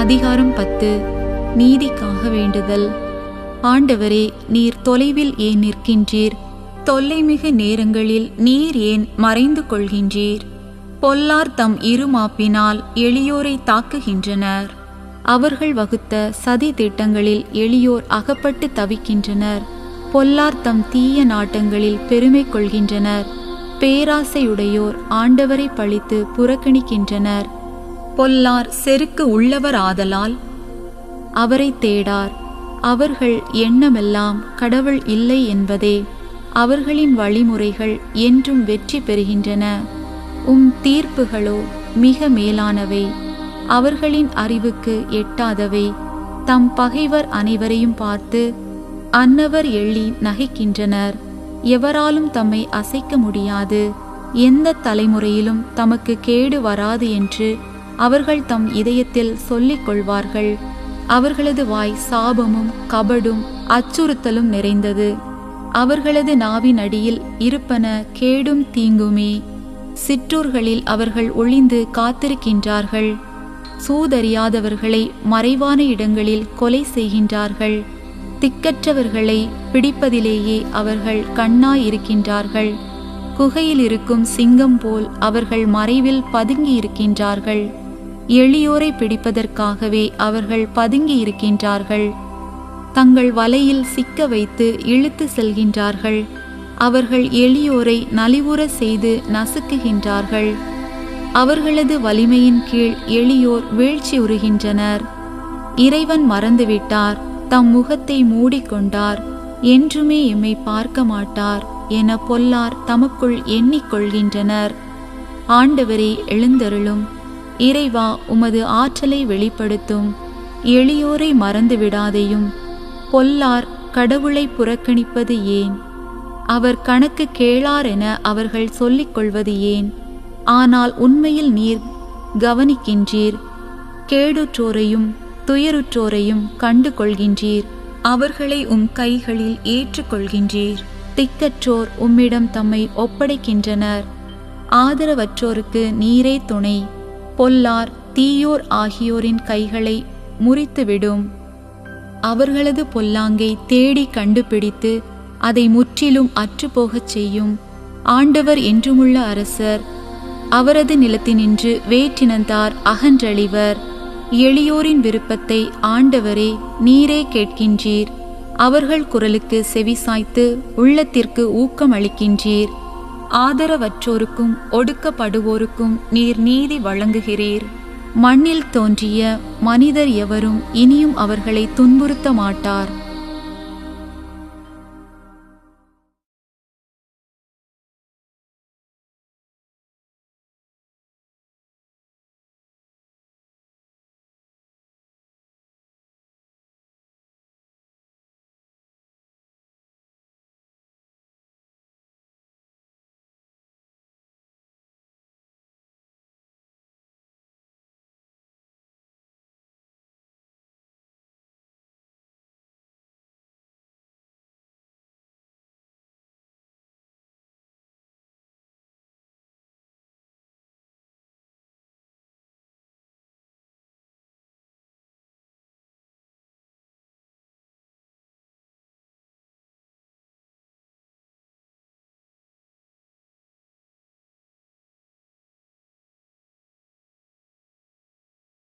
அதிகாரம் 10. நீதிக்காக வேண்டுதல். ஆண்டவரே, நீர் தொலைவில் ஏன் நிற்கின்றீர்? தொல்லைமிகு நேரங்களில் நீர் ஏன் மறைந்து கொள்கின்றீர்? பொல்லார் தம் இருமாப்பினால் எளியோரை தாக்குகின்றனர். அவர்கள் வகுத்த சதி திட்டங்களில் எளியோர் அகப்பட்டு தவிக்கின்றனர். பொல்லார் தம் தீய நாட்டங்களில் பெருமை கொள்கின்றனர். பேராசையுடையோர் ஆண்டவரை பழித்து புறக்கணிக்கின்றனர். பொல்லார் செருக்கு உள்ளவர் ஆதலால் அவரை தேடார். அவர்கள் எண்ணமெல்லாம் கடவுள் இல்லை என்பதே. அவர்களின் வழிமுறைகள் என்றும் வெற்றி பெறுகின்றன. உம் தீர்ப்புகளோ மிக மேலானவை, அவர்களின் அறிவுக்கு எட்டாதவை. தம் பகைவர் அனைவரையும் பார்த்து அன்னவர் எள்ளி நகைக்கின்றனர். எவராலும் தம்மை அசைக்க முடியாது. எந்த தலைமுறையிலும் தமக்கு கேடு வராது என்று அவர்கள் தம் இதயத்தில் சொல்லிக் கொள்வார்கள். அவர்களது வாய் சாபமும் கபடும் அச்சுறுத்தலும் நிறைந்தது. அவர்களது நாவின் அடியில் இருப்பன கேடும் தீங்குமே. சிற்றூர்களில் அவர்கள் ஒளிந்து காத்திருக்கின்றார்கள். சூதறியாதவர்களை மறைவான இடங்களில் கொலை செய்கின்றார்கள். திக்கற்றவர்களை பிடிப்பதிலேயே அவர்கள் கண்ணாயிருக்கின்றார்கள். குகையில் இருக்கும் சிங்கம் போல் அவர்கள் மறைவில் பதுங்கி இருக்கின்றார்கள். எளியோரை பிடிப்பதற்காகவே அவர்கள் பதுங்கி இருக்கின்றார்கள். தங்கள் வலையில் சிக்க வைத்து இழுத்து செல்கின்றார்கள். அவர்கள் எளியோரை நலிவுற செய்து நசுக்குகின்றார்கள். அவர்களது வலிமையின் கீழ் எளியோர் வீழ்ச்சி உறுகின்றனர். இறைவன் மறந்துவிட்டார், தம் முகத்தை மூடிக்கொண்டார், என்றுமே எம்மை பார்க்க மாட்டார் என பொல்லார் தமக்குள் எண்ணிக்கொள்கின்றனர். ஆண்டவரே, எழுந்தருளும். இறைவா, உமது ஆற்றலை வெளிப்படுத்தும். எளியோரை மறந்து விடாதையும். பொல்லார் கடவுளை புறக்கணிப்பது ஏன்? அவர் கணக்கு கேளார் என அவர்கள் சொல்லிக் கொள்வது ஏன்? ஆனால் உண்மையில் நீர் கவனிக்கின்றீர். கேடுற்றோரையும் துயருற்றோரையும் கண்டு கொள்கின்றீர். அவர்களை உம் கைகளில் ஏற்றுக்கொள்கின்றீர். திக்கற்றோர் உம்மிடம் தம்மை ஒப்படைக்கின்றனர். ஆதரவற்றோருக்கு நீரே துணை. பொல்லார் தீயோர் ஆகியோரின் கைகளை முறித்துவிடும். அவர்களது பொல்லாங்கை தேடி கண்டுபிடித்து அதை முற்றிலும் அற்றுப்போகச் செய்யும். ஆண்டவர் என்றுமுள்ள அரசர். அவரது நிலத்தினின்று வேற்றினந்தார் அகன்றழிவர். எளியோரின் விருப்பத்தை ஆண்டவரே நீரே கேட்கின்றீர். அவர்கள் குரலுக்கு செவிசாய்த்து உள்ளத்திற்கு ஊக்கம் அளிக்கின்றீர். ஆதரவற்றோருக்கும் ஒடுக்கப்படுவோருக்கும் நீர் நீதி வழங்குகிறீர். மண்ணில் தோன்றிய மனிதர் எவரும் இனியும் அவர்களை துன்புறுத்த மாட்டார்.